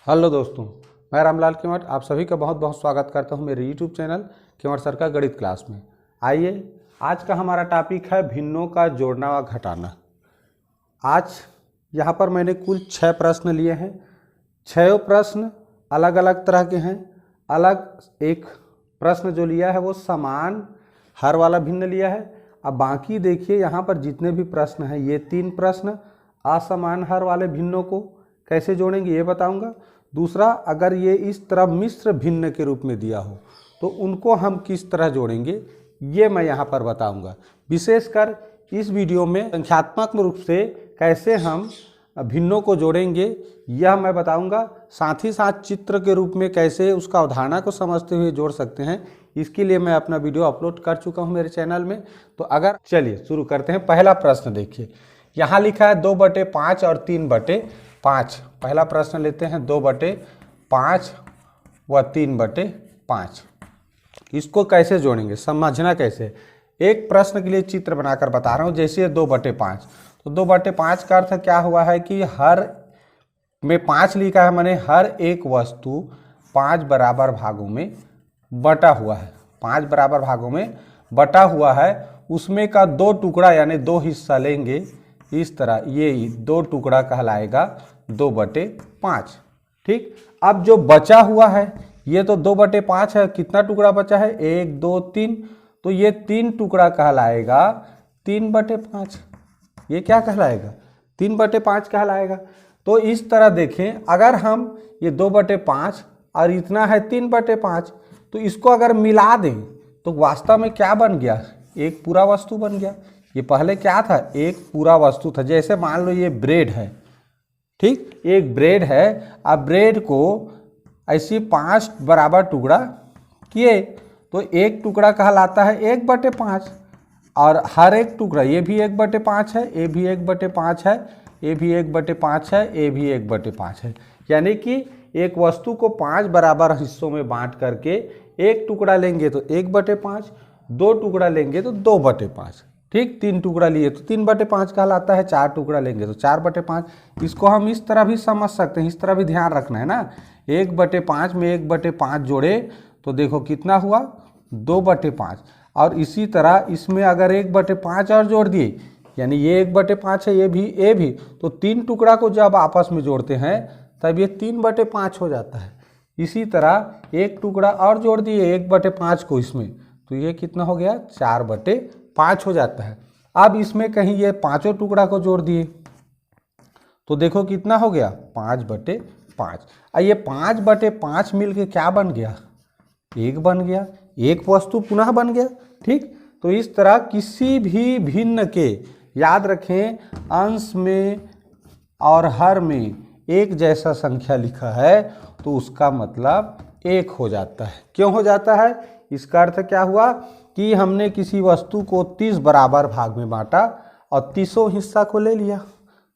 Hello दोस्तों, मैं रामलाल केवट आप सभी का बहुत बहुत स्वागत करता हूं मेरे यूट्यूब चैनल केवट सर का गणित क्लास में। आइए, आज का हमारा टॉपिक है भिन्नों का जोड़ना व घटाना। आज यहां पर मैंने कुल 6 प्रश्न लिए हैं। 6 प्रश्न अलग अलग तरह के हैं। अलग एक प्रश्न जो लिया है वो समान हर वाला भिन्न लिया है। अब बाकी देखिए, यहाँ पर जितने भी प्रश्न हैं ये 3 प्रश्न असमान हर वाले भिन्नों को कैसे जोड़ेंगे ये बताऊंगा। दूसरा, अगर ये इस तरह मिश्र भिन्न के रूप में दिया हो तो उनको हम किस तरह जोड़ेंगे ये मैं यहाँ पर बताऊंगा। विशेषकर इस वीडियो में संख्यात्मक रूप से कैसे हम भिन्नों को जोड़ेंगे यह मैं बताऊंगा। साथ ही साथ चित्र के रूप में कैसे उसका अवधारणा को समझते हुए जोड़ सकते हैं, इसके लिए मैं अपना वीडियो अपलोड कर चुका हूँ मेरे चैनल में। तो अगर चलिए शुरू करते हैं। पहला प्रश्न देखिए, यहाँ लिखा है 2/5 और 3/5। पहला प्रश्न लेते हैं 2/5 व 3/5। इसको कैसे जोड़ेंगे, समझना कैसे। एक प्रश्न के लिए चित्र बनाकर बता रहा हूँ। जैसे 2/5, तो 2/5 का अर्थ क्या हुआ है कि हर में 5 लिखा है, माने हर एक वस्तु 5 बराबर भागों में बटा हुआ है। 5 बराबर भागों में बटा हुआ है, उसमें का 2 टुकड़ा यानी 2 हिस्सा लेंगे। इस तरह ये 2 टुकड़ा कहलाएगा 2/5। ठीक, अब जो बचा हुआ है ये तो 2/5 है। कितना टुकड़ा बचा है? 1 2 3, तो ये 3 टुकड़ा कहलाएगा 3/5। ये क्या कहलाएगा? 3/5 कहलाएगा। तो इस तरह देखें, अगर हम ये 2/5 और इतना है 3/5, तो इसको अगर मिला दें तो वास्तव में क्या बन गया? एक पूरा वस्तु बन गया। ये पहले क्या था? एक पूरा वस्तु था। जैसे मान लो ये ब्रेड है, ठीक, एक ब्रेड है। अब ब्रेड को ऐसी 5 बराबर टुकड़ा किए तो एक टुकड़ा कहलाता है 1/5। और हर एक टुकड़ा, ये भी 1/5 है, ये भी 1/5 है, ये भी 1/5 है, ये भी 1/5 है। यानी कि एक वस्तु को 5 बराबर हिस्सों में बांट करके एक टुकड़ा लेंगे तो 1/5, 2 टुकड़ा लेंगे तो 2/5। ठीक, 3 टुकड़ा लिए तो 3/5 कहलाता है, 4 टुकड़ा लेंगे तो 4/5। इसको हम इस तरह भी समझ सकते हैं, इस तरह भी ध्यान रखना है ना। 1/5 में 1/5 जोड़े तो देखो कितना हुआ? 2/5। और इसी तरह इसमें अगर 1/5 और जोड़ दिए, यानी ये 1/5 है, ये भी, तो 3 टुकड़ा को जब आपस में जोड़ते हैं तब ये 3/5 हो जाता है। इसी तरह एक टुकड़ा और जोड़ दिए 1/5 को इसमें, तो ये कितना हो गया? 4/5 हो जाता है। अब इसमें कहीं ये 5 टुकड़ा को जोड़ दिए तो देखो कितना हो गया? 5/5। और ये 5/5 मिलके क्या बन गया? 1 बन गया। एक वस्तु पुनः बन गया। ठीक, तो इस तरह किसी भी भिन्न के, याद रखें, अंश में और हर में एक जैसा संख्या लिखा है तो उसका मतलब 1 हो जाता है। क्यों हो जाता है? इसका अर्थ क्या हुआ कि हमने किसी वस्तु को 30 बराबर भाग में बांटा और 30 हिस्सा को ले लिया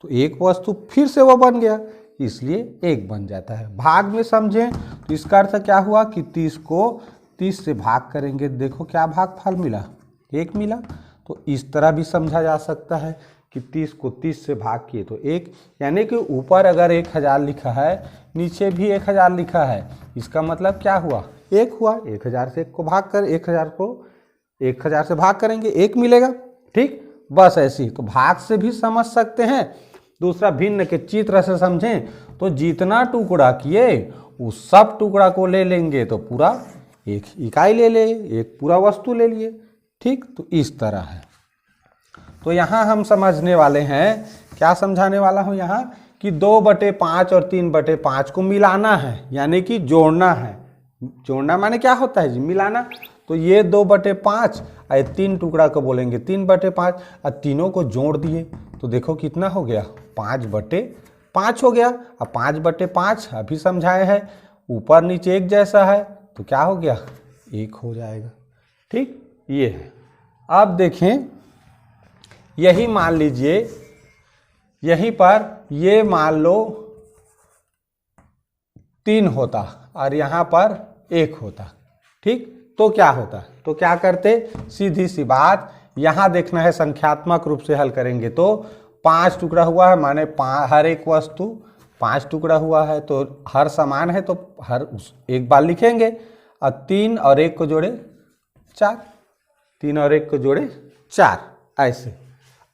तो एक वस्तु फिर से वो बन गया, इसलिए 1 बन जाता है। भाग में समझें तो इसका अर्थ क्या हुआ कि 30 को 30 से भाग करेंगे, देखो क्या भागफल मिला? 1 मिला। तो इस तरह भी समझा जा सकता है कि 30 को 30 से भाग किए तो 1, यानी कि ऊपर अगर 1000 लिखा है, नीचे भी 1000 लिखा है, इसका मतलब क्या हुआ? 1 हुआ। 1000 से 1 को भाग कर 1000 से भाग करेंगे 1 मिलेगा। ठीक, बस ऐसे ही तो भाग से भी समझ सकते हैं। दूसरा, भिन्न के चित्र से समझें तो जितना टुकड़ा किए उस सब टुकड़ा को ले लेंगे तो पूरा एक इकाई ले ले, एक पूरा वस्तु ले लिए। ठीक, तो इस तरह है। तो यहाँ हम समझने वाले हैं, क्या समझाने वाला हूँ यहाँ कि 2/5 और 3/5 को मिलाना है, यानी कि जोड़ना है। जोड़ना माने क्या होता है जी? मिलाना। तो ये 2/5 और 3 टुकड़ा को बोलेंगे 3/5 और तीनों को जोड़ दिए तो देखो कितना हो गया? 5/5 हो गया। अब 5/5 अभी समझाए हैं, ऊपर नीचे एक जैसा है तो क्या हो गया? 1 हो जाएगा। ठीक, ये है। अब देखें, यही मान लीजिए, यहीं पर ये मान लो 3 होता और यहाँ पर 1 होता। ठीक, तो क्या होता? तो क्या करते? सीधी सी बात, यहाँ देखना है संख्यात्मक रूप से हल करेंगे तो 5 टुकड़ा हुआ है, माने हर एक वस्तु 5 टुकड़ा हुआ है तो हर समान है तो हर एक बार लिखेंगे। और 3 और 1 को जोड़े 4, 3 और 1 को जोड़े 4, ऐसे।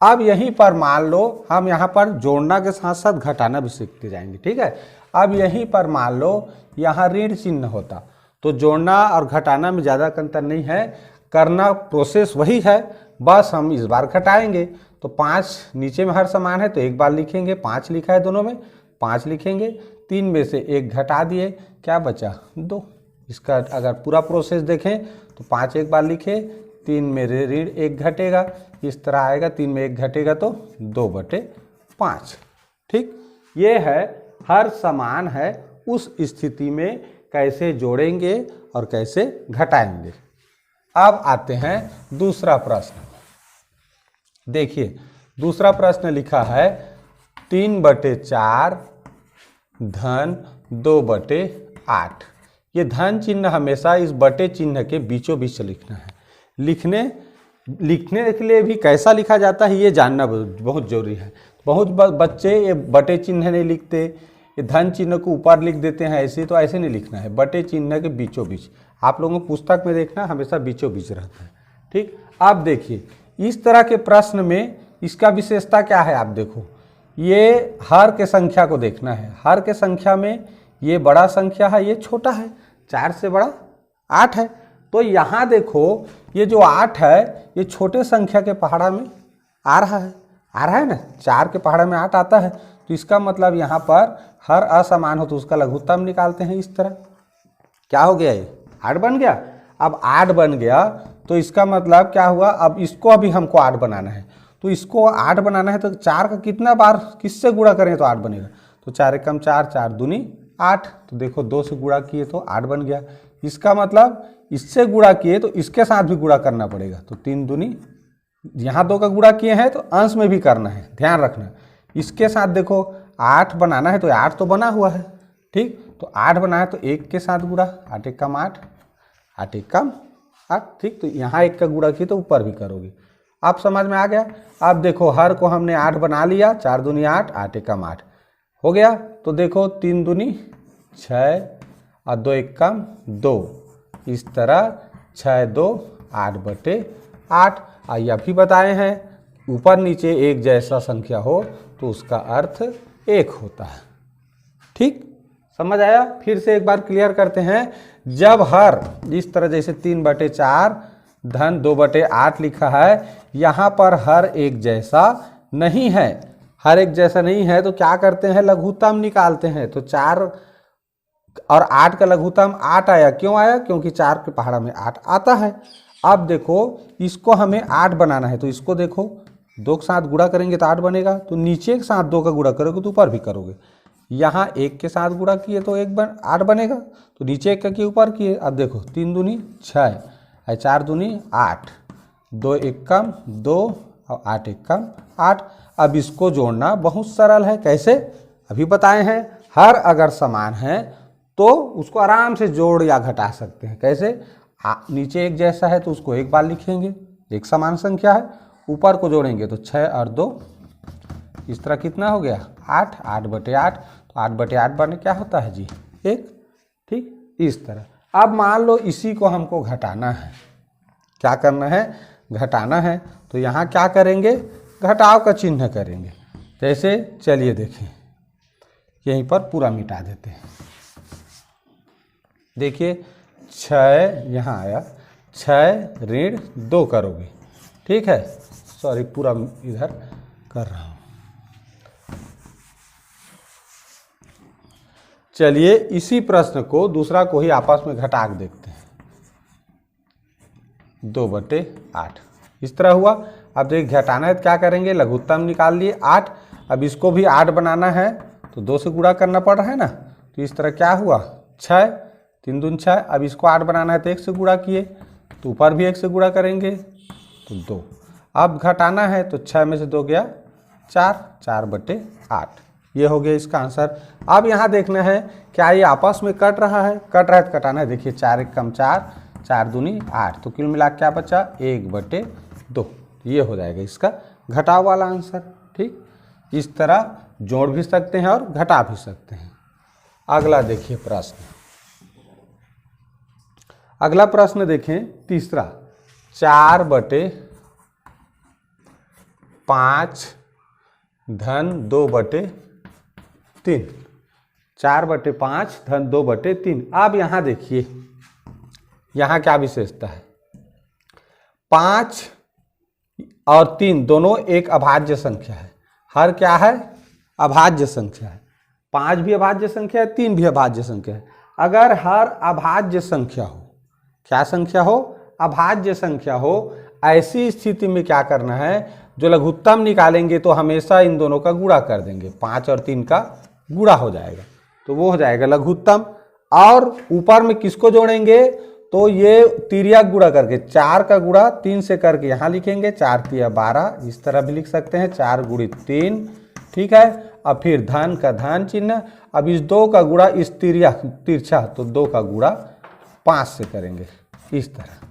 अब यहीं पर मान लो हम यहाँ पर जोड़ना के साथ साथ घटाना भी सीखते जाएंगे, ठीक है। अब यहीं पर मान लो यहाँ ऋण चिन्ह होता तो जोड़ना और घटाना में ज़्यादा अंतर नहीं है, करना प्रोसेस वही है, बस हम इस बार घटाएंगे। तो 5 नीचे में हर समान है तो एक बार लिखेंगे, 5 लिखा है दोनों में, 5 लिखेंगे। 3 में से 1 घटा दिए, क्या बचा 2। इसका अगर पूरा प्रोसेस देखें तो 5 एक बार लिखे, 3 में ऋण 1 घटेगा, इस तरह आएगा, 3 में 1 घटेगा तो 2/5, ठीक। ये है हर समान है, उस स्थिति में कैसे जोड़ेंगे और कैसे घटाएंगे। अब आते हैं दूसरा प्रश्न। देखिए दूसरा प्रश्न लिखा है 3/4 धन 2/8। ये धन चिन्ह हमेशा इस बटे चिन्ह के बीचों बीच लिखना है। लिखने के लिए भी कैसा लिखा जाता है ये जानना बहुत जरूरी है। बहुत बच्चे ये बटे चिन्ह नहीं लिखते, ये धन चिन्ह को ऊपर लिख देते हैं ऐसे, तो ऐसे नहीं लिखना है, बटे चिन्ह के बीचों बीच। आप लोगों को पुस्तक में देखना हमेशा बीचों बीच रहता है, ठीक। आप देखिए इस तरह के प्रश्न में इसका विशेषता क्या है, आप देखो ये हर के संख्या को देखना है। हर के संख्या में ये बड़ा संख्या है, ये छोटा है, 4 से बड़ा 8 है। तो यहाँ देखो ये जो 8 है ये छोटे संख्या के पहाड़ा में आ रहा है ना, 4 के पहाड़ा में 8 आता है। तो इसका मतलब यहाँ पर हर असमान हो तो उसका लघुत्तम निकालते हैं इस तरह। क्या हो गया, ये 8 बन गया। अब 8 बन गया तो इसका मतलब क्या हुआ, अब इसको अभी हमको 8 बनाना है। तो इसको 8 बनाना है तो 4 का कितना बार किससे गुणा करें तो 8 बनेगा। तो 4 एकम 4, 4 दूनी 8। तो देखो 2 से गुणा किए तो 8 बन गया। इसका मतलब इससे गुणा किए तो इसके साथ भी गुणा करना पड़ेगा। तो 3 दूनी, यहाँ 2 का गुणा किए हैं तो अंश में भी करना है, ध्यान रखना। इसके साथ देखो 8 बनाना है तो 8 तो बना हुआ है, ठीक। तो 8 बनाया तो 1 के साथ गुणा, 8 एकम 8, 8 एकम 8, ठीक। तो यहाँ 1 का गुणा किए तो ऊपर भी करोगे। आप समझ में आ गया। अब देखो हर को हमने 8 बना लिया, 4 दूनी 8, 8 एकम 8 हो गया। तो देखो 3 दूनी 6 और 2 एकम 2, इस तरह 6 2 8/8। और यह भी बताए हैं ऊपर नीचे एक जैसा संख्या हो तो उसका अर्थ 1 होता है, ठीक। समझ आया। फिर से एक बार क्लियर करते हैं। जब हर इस तरह जैसे 3/4 धन 2/8 लिखा है, यहाँ पर हर एक जैसा नहीं है, हर एक जैसा नहीं है तो क्या करते हैं, लघुत्तम निकालते हैं। तो 4 और 8 का लघुत्तम 8 आया, क्यों आया, क्योंकि 4 के पहाड़ा में 8 आता है। अब देखो इसको हमें 8 बनाना है तो इसको देखो 2 के साथ गुणा करेंगे तो 8 बनेगा। तो नीचे के साथ 2 का गुणा करोगे तो ऊपर भी करोगे। यहाँ 1 के साथ गुणा किए तो 8 बनेगा। तो नीचे 1 का किए ऊपर किए। अब देखो 3 दूनी 6 और 4 दूनी 8, 2 एकम 2 और 8 एकम 8। अब इसको जोड़ना बहुत सरल है, कैसे अभी बताए हैं। हर अगर समान है तो उसको आराम से जोड़ या घटा सकते हैं। कैसे, नीचे एक जैसा है तो उसको एक बार लिखेंगे, एक समान संख्या है। ऊपर को जोड़ेंगे तो 6 और 2, इस तरह कितना हो गया 8, 8/8। तो 8/8 बने क्या होता है जी 1, ठीक। इस तरह अब मान लो इसी को हमको घटाना है, क्या करना है, घटाना है। तो यहाँ क्या करेंगे, घटाव का चिन्ह करेंगे। जैसे चलिए देखें, यहीं पर पूरा मिटा देते हैं। देखिए 6 यहाँ आया, 6 ऋण 2 करोगे, ठीक है। सॉरी पूरा इधर कर रहा हूँ। चलिए इसी प्रश्न को दूसरा को ही आपस में घटा के देखते हैं। 2/8 इस तरह हुआ। अब देखिए घटाना है तो क्या करेंगे, लघुत्तम निकाल लिए 8। अब इसको भी 8 बनाना है तो 2 से गुणा करना पड़ रहा है ना। तो इस तरह क्या हुआ 6, 3 दूनी 6। अब इसको 8 बनाना है तो 1 से गुणा किए तो ऊपर भी 1 से गुणा करेंगे तो 2। अब घटाना है तो 6 में से 2 गया 4, 4/8। ये हो गया इसका आंसर। अब यहाँ देखना है क्या ये आपस में कट रहा है, कट रहा है तो कटाना है। देखिए 4 एकम 4, 4 दूनी 8। तो कुल मिला क्या बचा 1/2। ये हो जाएगा इसका घटाव वाला आंसर, ठीक। इस तरह जोड़ भी सकते हैं और घटा भी सकते हैं। अगला देखिए प्रश्न, अगला प्रश्न देखें तीसरा, 4/5 धन 2/3, 4/5 धन 2/3। अब यहाँ देखिए यहाँ क्या विशेषता है, 5 और 3 दोनों एक अभाज्य संख्या है। हर क्या है, अभाज्य संख्या है। 5 भी अभाज्य संख्या है, 3 भी अभाज्य संख्या है। अगर हर अभाज्य संख्या हो, क्या संख्या हो, अभाज्य संख्या हो, ऐसी स्थिति में क्या करना है, जो लघुत्तम निकालेंगे तो हमेशा इन दोनों का गुणा कर देंगे। 5 और 3 का गुणा हो जाएगा तो वो हो जाएगा लघुत्तम। और ऊपर में किसको जोड़ेंगे, तो ये तिर्यक गुणा करके 4 का गुणा 3 से करके यहाँ लिखेंगे, 4 तिया 12, इस तरह भी लिख सकते हैं, 4 गुणित 3, ठीक है। अब फिर धन का धन चिन्ह, अब इस 2 का गुणा इस तिरछा तो 2 का गुणा 5 से करेंगे, इस तरह।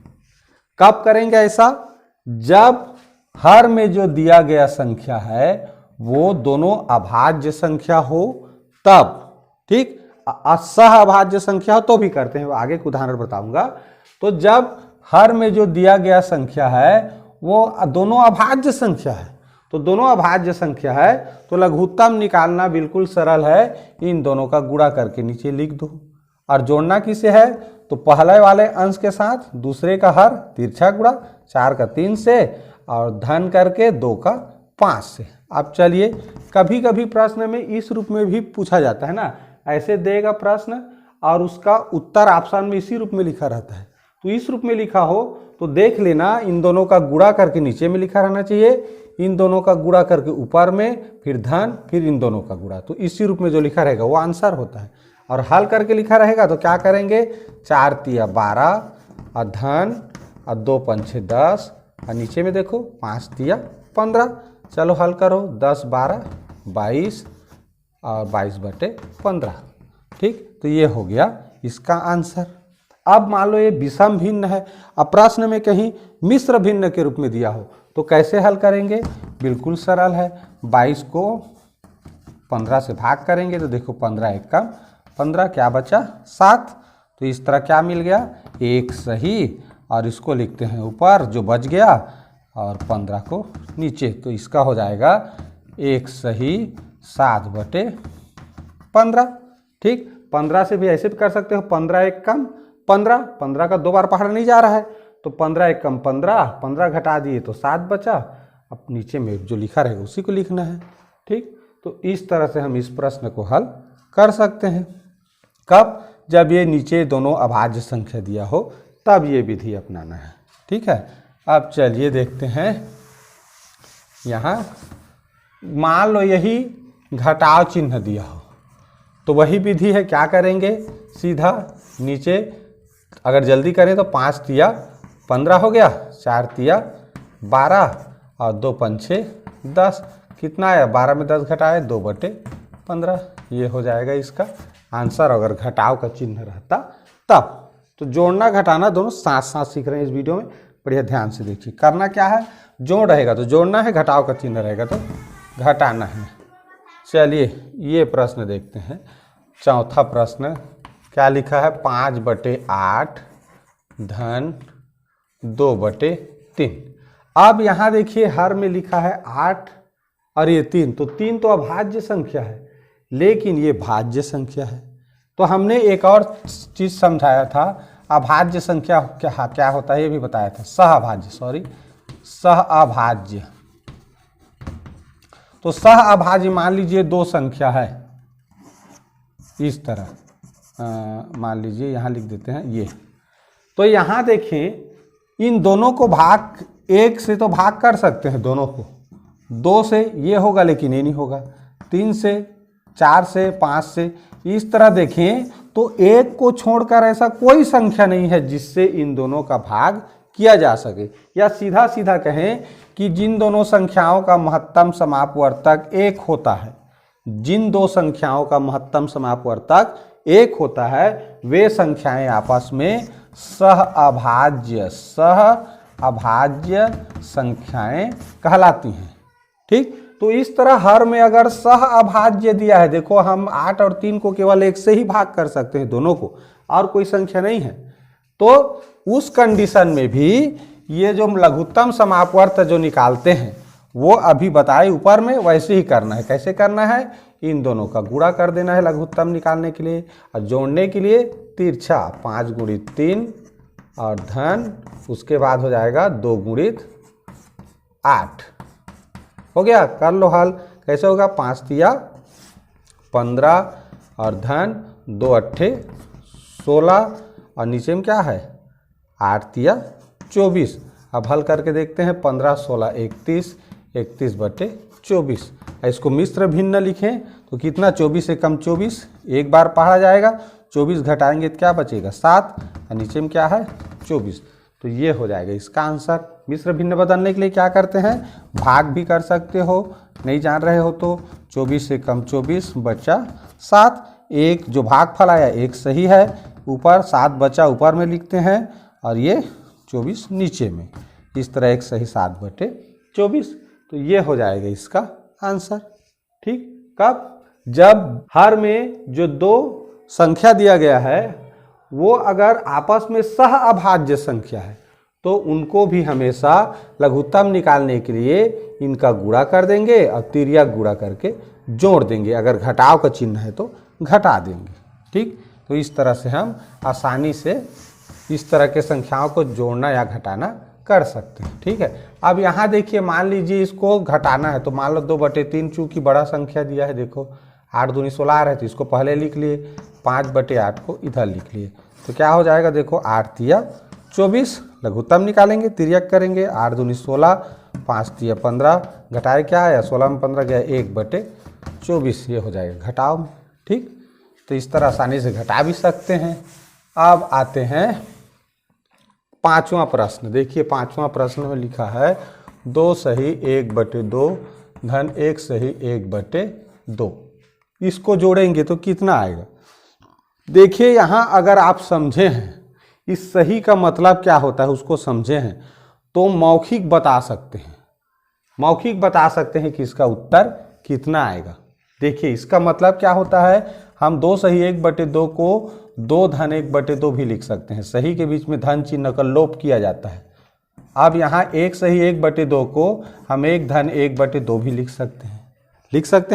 कब करेंगे ऐसा, जब हर में जो दिया गया संख्या है वो दोनों अभाज्य संख्या हो तब, ठीक। असह अभाज्य संख्या हो तो भी करते हैं, आगे एक उदाहरण बताऊंगा। तो जब हर में जो दिया गया संख्या है वो दोनों अभाज्य संख्या है, तो दोनों अभाज्य संख्या है तो लघुत्तम निकालना बिल्कुल सरल है, इन दोनों का गुणा करके नीचे लिख दो। और जोड़ना किसे है, तो पहले वाले अंश के साथ दूसरे का हर तिरछा गुणा, 4 का 3 से और धन करके 2 का 5 से। अब चलिए, कभी कभी प्रश्न में इस रूप में भी पूछा जाता है ना, ऐसे देगा प्रश्न और उसका उत्तर ऑप्शन में इसी रूप में लिखा रहता है। तो इस रूप में लिखा हो तो देख लेना, इन दोनों का गुणा करके नीचे में लिखा रहना चाहिए, इन दोनों का गुणा करके ऊपर में, फिर धन, फिर इन दोनों का गुणा। तो इसी रूप में जो लिखा रहेगा वो आंसर होता है। और हल करके लिखा रहेगा तो क्या करेंगे, 4 तिया 12 और धन और 2 पंछे 10 और नीचे में देखो 5 तिया 15। चलो हल करो, 10 12 22 और 22/15, ठीक। तो ये हो गया इसका आंसर। अब मान लो ये विषम भिन्न है, अब प्रश्न में कहीं मिश्र भिन्न के रूप में दिया हो तो कैसे हल करेंगे, बिल्कुल सरल है। 22 को 15 से भाग करेंगे तो देखो 15 एक कम 15, क्या बचा 7। तो इस तरह क्या मिल गया, एक सही, और इसको लिखते हैं ऊपर जो बच गया और 15 को नीचे। तो इसका हो जाएगा एक सही 7/15, ठीक। 15 से भी ऐसे भी कर सकते हो, 15 एक कम 15, 15 का 2 बार पहाड़ नहीं जा रहा है तो 15 एक कम 15, 15 घटा दिए तो 7 बचा। अब नीचे में जो लिखा रहेगा उसी को लिखना है, ठीक। तो इस तरह से हम इस प्रश्न को हल कर सकते हैं। कब, जब ये नीचे दोनों अभाज्य संख्या दिया हो तब ये विधि अपनाना है, ठीक है। अब चलिए देखते हैं, यहाँ मान लो यही घटाव चिन्ह दिया हो तो वही विधि है, क्या करेंगे, सीधा नीचे अगर जल्दी करें तो 5 तिया 15 हो गया, 4 तिया 12 और 2 पंछे 10, कितना आया, 12 में 10 घटाए 2/15, ये हो जाएगा इसका आंसर। अगर घटाव का चिन्ह रहता तब। तो जोड़ना घटाना दोनों साथ साथ सीख रहे हैं इस वीडियो में, बढ़िया ध्यान से देखिए। करना क्या है, जोड़ रहेगा तो जोड़ना है, घटाव का चिन्ह रहेगा तो घटाना है। चलिए ये प्रश्न देखते हैं, चौथा प्रश्न क्या लिखा है, 5/8 धन 2/3। अब यहाँ देखिए हर में लिखा है 8 और ये 3, तो 3 तो अभाज्य संख्या है लेकिन ये भाज्य संख्या है। तो हमने एक और चीज समझाया था, अभाज्य संख्या क्या होता है ये भी बताया था, सहअभाज्य। तो सहअभाज्य मान लीजिए 2 संख्या है, इस तरह मान लीजिए यहाँ लिख देते हैं ये। तो यहाँ देखें इन दोनों को भाग 1 से तो भाग कर सकते हैं दोनों को, 2 से ये होगा लेकिन ये नहीं होगा, 3 से 4 से 5 से, इस तरह देखें तो 1 को छोड़कर ऐसा कोई संख्या नहीं है जिससे इन दोनों का भाग किया जा सके। या सीधा सीधा कहें कि जिन दोनों संख्याओं का महत्तम समापवर्तक 1 होता है, जिन 2 संख्याओं का महत्तम समापवर्तक 1 होता है वे संख्याएं आपस में सहअभाज्य संख्याएं कहलाती हैं, ठीक। तो इस तरह हर में अगर सह अभाज्य दिया है, देखो हम 8 और 3 को केवल एक से ही भाग कर सकते हैं, दोनों को, और कोई संख्या नहीं है, तो उस कंडीशन में भी ये जो लघुत्तम समापवर्त जो निकालते हैं वो अभी बताए ऊपर में वैसे ही करना है। कैसे करना है, इन दोनों का गुणा कर देना है लघुत्तम निकालने के लिए, और जोड़ने के लिए तिरछा 5 गुणित 3 और धन, उसके बाद हो जाएगा 2 गुणित 8। हो गया, कर लो हल। कैसे होगा, 5 तिया 15 और धन 2 अट्ठे 16 और नीचे में क्या है 8 तिया 24। अब हल करके देखते हैं, 15 16 31, 31 बटे 24। इसको मिश्र भिन्न लिखें तो कितना, 24 से कम 24, एक बार पढ़ा जाएगा, 24 घटाएंगे तो क्या बचेगा 7, और नीचे में क्या है 24। तो ये हो जाएगा इसका आंसर। मिश्र भिन्न बदलने के लिए क्या करते हैं, भाग भी कर सकते हो, नहीं जान रहे हो तो 24 से कम 24 बचा 7, एक जो भागफल आया एक सही है, ऊपर 7 बचा ऊपर में लिखते हैं और ये 24 नीचे में, इस तरह एक सही 7 बटे 24। तो ये हो जाएगा इसका आंसर। ठीक, कब, जब हर में जो दो संख्या दिया गया है वो अगर आपस में सह अभाज्य संख्या है तो उनको भी हमेशा लघुत्तम निकालने के लिए इनका गुणा कर देंगे और तिर्यक गुणा करके जोड़ देंगे, अगर घटाव का चिन्ह है तो घटा देंगे। ठीक, तो इस तरह से हम आसानी से इस तरह के संख्याओं को जोड़ना या घटाना कर सकते हैं। ठीक है, अब यहाँ देखिए, मान लीजिए इसको घटाना है तो मान लो 2/3, चूँकि बड़ा संख्या दिया है, देखो 8 दूनी 16 आ रहे तो इसको पहले लिख लिए, 5/8 को इधर लिख लिए, तो क्या हो जाएगा, देखो 8 तिया 24, लघुत्तम निकालेंगे, तिर्यक करेंगे, 8 दूनी 16, 5 तिया 15, घटाए क्या आया, 16 में 15 गया 1/24, ये हो जाएगा घटाव में। ठीक, तो इस तरह आसानी से घटा भी सकते हैं। अब आते हैं पांचवा प्रश्न। देखिए पांचवा प्रश्न में लिखा है 2 सही 1/2 धन 1 सही 1/2। इसको जोड़ेंगे तो कितना आएगा। देखिए यहाँ अगर आप समझे हैं इस सही का मतलब क्या होता है उसको समझे हैं तो मौखिक बता सकते हैं, मौखिक बता सकते हैं कि इसका उत्तर कितना आएगा। देखिए इसका मतलब क्या होता है, हम 2 सही 1/2 को 2 धन 1/2 भी लिख सकते हैं, सही के बीच में धन चिन्ह का लोप किया जाता है। अब यहाँ 1 सही 1/2 को हम 1 धन 1/2 भी लिख सकते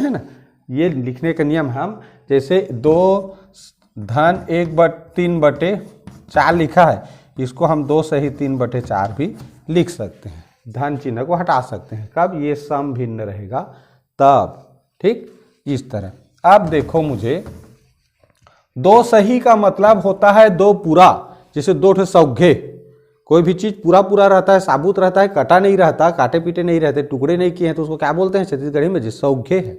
हैं ना। ये लिखने का नियम हम जैसे 2 धन 1/3/4 लिखा है, इसको हम 2 सही 3/4 भी लिख सकते हैं, धन चिन्ह को हटा सकते हैं। कब, ये सम भिन्न रहेगा तब। ठीक, इस तरह। अब देखो मुझे 2 सही का मतलब होता है 2 पूरा, जैसे 2 सौघे, कोई भी चीज पूरा पूरा रहता है, साबुत रहता है, कटा नहीं रहता, काटे पीटे नहीं रहते, टुकड़े नहीं किए हैं, तो उसको क्या बोलते हैं छत्तीसगढ़ी में, जिस सौघे है।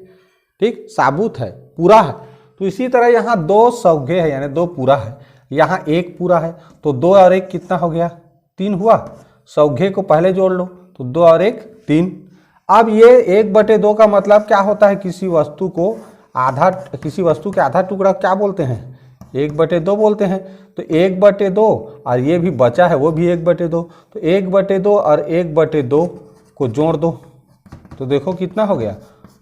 ठीक, साबुत है, पूरा है। तो इसी तरह यहाँ 2 सौघे है यानी 2 पूरा है, यहाँ 1 पूरा है, तो 2 और 1 कितना हो गया, 3 हुआ। सौघे को पहले जोड़ लो तो 2 और 1 3। अब ये 1/2 का मतलब क्या होता है, किसी वस्तु को आधा, किसी वस्तु के आधा टुकड़ा क्या बोलते हैं, 1/2 बोलते हैं। तो 1/2 और ये भी बचा है वो भी 1/2, तो 1/2 और 1/2 को जोड़ दो तो देखो कितना हो गया,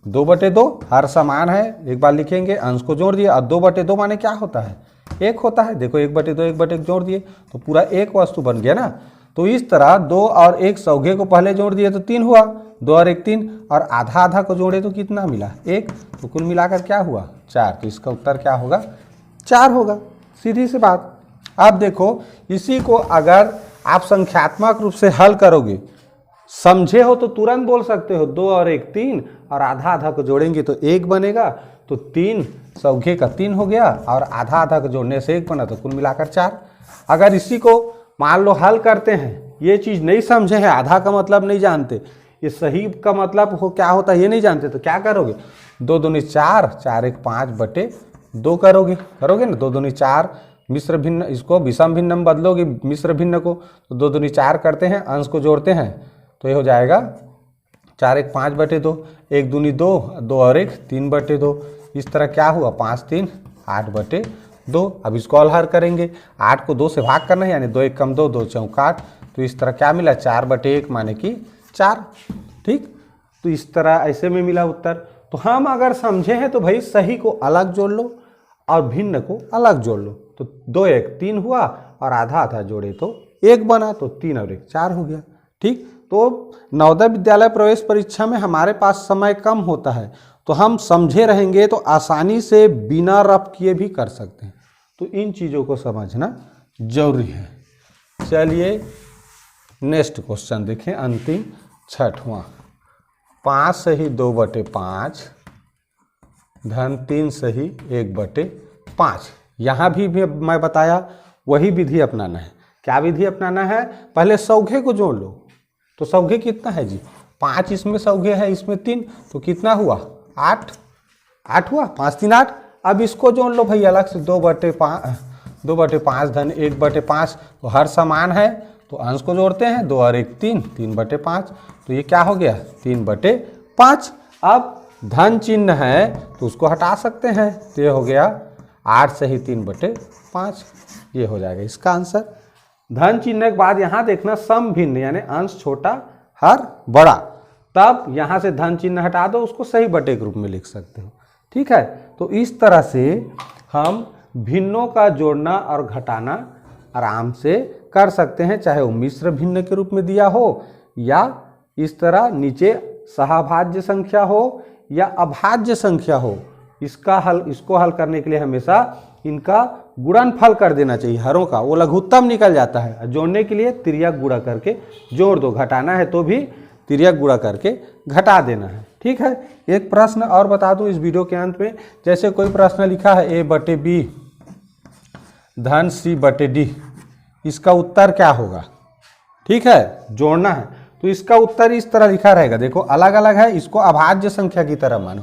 2/2। हर समान है, एक बार लिखेंगे, अंश को जोड़ दिए, और 2/2 माने क्या होता है, 1 होता है। देखो 1/2 1/1 जोड़ दिए तो पूरा एक वस्तु बन गया ना। तो इस तरह 2 और 1 सौघे को पहले जोड़ दिए तो 3 हुआ, 2 और 1 3, और आधा आधा को जोड़े तो कितना मिला 1, तो कुल मिलाकर क्या हुआ 4। तो इसका उत्तर क्या होगा, 4 होगा, सीधी सी बात। अब देखो इसी को अगर आप संख्यात्मक रूप से हल करोगे, समझे हो तो तुरंत बोल सकते हो, 2 और 1 3, और आधा आधा को जोड़ेंगे तो 1 बनेगा, तो 3 सौघे का 3 हो गया, और आधा आधा को जोड़ने से 1 बना, तो कुल मिलाकर 4। अगर इसी को मान लो हल करते हैं, ये चीज़ नहीं समझे हैं, आधा का मतलब नहीं जानते, ये सही का मतलब हो क्या होता है ये नहीं जानते, तो क्या करोगे, 2 दूनी 4, 4 1 5/2 करोगे ना, 2 दूनी 4 मिश्र भिन्न, इसको विषम भिन्न में बदलोगे मिश्र भिन्न को, तो 2 दूनी 4 करते हैं, अंश को जोड़ते हैं तो ये हो जाएगा 4 1 5/2, 1 दूनी 2, 2 और 1 3/2। इस तरह क्या हुआ, 5 3 8/2। अब इसको हल करेंगे, 8 को 2 से भाग करना है, यानी 2 1 कम 2, 2 चौक 8, तो इस तरह क्या मिला 4/1 माने कि 4। ठीक, तो इस तरह ऐसे में मिला उत्तर। तो हम अगर समझे हैं तो भाई सही को अलग जोड़ लो और भिन्न को अलग जोड़ लो। तो 2 1 3 हुआ और आधा आधा जोड़े तो 1 बना, तो 3 और 1 4 हो गया। ठीक, तो नवोदय विद्यालय प्रवेश परीक्षा में हमारे पास समय कम होता है, तो हम समझे रहेंगे तो आसानी से बिना रफ किए भी कर सकते हैं। तो इन चीज़ों को समझना जरूरी है। चलिए नेक्स्ट क्वेश्चन देखें, अंतिम 6वां। 5 सही 2/5 धन 3 सही 1/5। यहाँ भी मैं बताया वही विधि अपनाना है। क्या विधि अपनाना है? पहले सौघे को जोड़ लो। तो सौघे कितना है जी? 5 इसमें सौघे है, इसमें 3, तो कितना हुआ? 8 हुआ, 5 3 8। अब इसको जोड़ लो भाई अलग से, 2/5 धन 1/5। तो हर समान है तो अंश को जोड़ते हैं, 2 और 1 3, 3/5। तो ये क्या हो गया? 3/5। अब धन चिन्ह है तो उसको हटा सकते हैं, तो ये हो गया 8 सही 3/5। ये हो जाएगा इसका आंसर। धन चिन्ह के बाद यहाँ देखना सम भिन्न, यानी अंश छोटा हर बड़ा। तब यहाँ से धन चिन्ह हटा दो, उसको सही बटे के रूप में लिख सकते हो। ठीक है, तो इस तरह से हम भिन्नों का जोड़ना और घटाना आराम से कर सकते हैं, चाहे वो मिश्र भिन्न के रूप में दिया हो या इस तरह नीचे सहभाज्य संख्या हो या अभाज्य संख्या हो। इसको हल करने के लिए हमेशा इनका गुणनफल कर देना चाहिए, हरों का, वो लघुत्तम निकल जाता है। जोड़ने के लिए तिर्यक गुणा करके जोड़ दो, घटाना है तो भी तिर्यक गुणा करके घटा देना है। ठीक है, एक प्रश्न और बता दूं इस वीडियो के अंत में। जैसे कोई प्रश्न लिखा है A/B धन C/D, इसका उत्तर क्या होगा? ठीक है, जोड़ना है तो इसका उत्तर इस तरह लिखा रहेगा। देखो अलग अलग है, इसको अभाज्य संख्या की तरह मानो,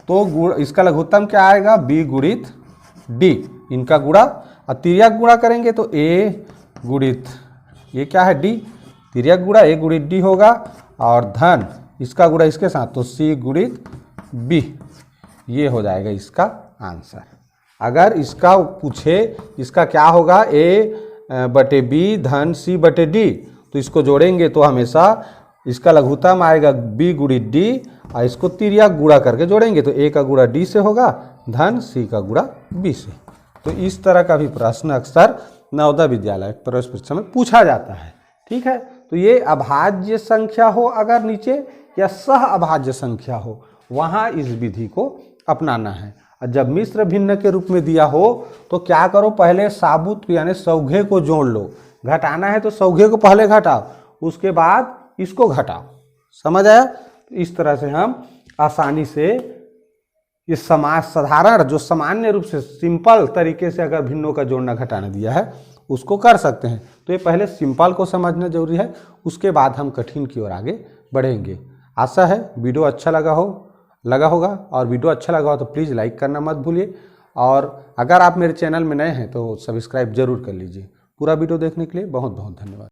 तो इसका लघुत्तम क्या आएगा? B गुणित D, इनका गुणा, और तिर्यक गुणा करेंगे तो A गुणित ये क्या है? D, तिर्यक गुणा A गुणित D होगा, और धन इसका गुणा इसके साथ तो C गुणित B, ये हो जाएगा इसका आंसर। अगर इसका पूछे इसका क्या होगा? A/B धन C/D, तो इसको जोड़ेंगे तो हमेशा इसका लघुत्तम आएगा B गुणित D, और इसको तिर्यक गुणा करके जोड़ेंगे तो A का गुणा D से होगा, धन C का गुणा B से। तो इस तरह का भी प्रश्न अक्सर नवोदय विद्यालय प्रवेश परीक्षा में पूछा जाता है। ठीक है, तो ये अभाज्य संख्या हो अगर नीचे, या सह अभाज्य संख्या हो, वहाँ इस विधि को अपनाना है। और जब मिश्र भिन्न के रूप में दिया हो तो क्या करो? पहले साबुत यानी सौघे को जोड़ लो। घटाना है तो सौघे को पहले घटाओ, उसके बाद इसको घटाओ। समझ आया? तो इस तरह से हम आसानी से इस साधारण जो सामान्य रूप से सिंपल तरीके से अगर भिन्नों का जोड़ना घटाना दिया है उसको कर सकते हैं। तो ये पहले सिंपल को समझना जरूरी है, उसके बाद हम कठिन की ओर आगे बढ़ेंगे। आशा है वीडियो अच्छा लगा होगा, और वीडियो अच्छा लगा हो तो प्लीज़ लाइक करना मत भूलिए, और अगर आप मेरे चैनल में नए हैं तो सब्सक्राइब जरूर कर लीजिए। पूरा वीडियो देखने के लिए बहुत बहुत धन्यवाद।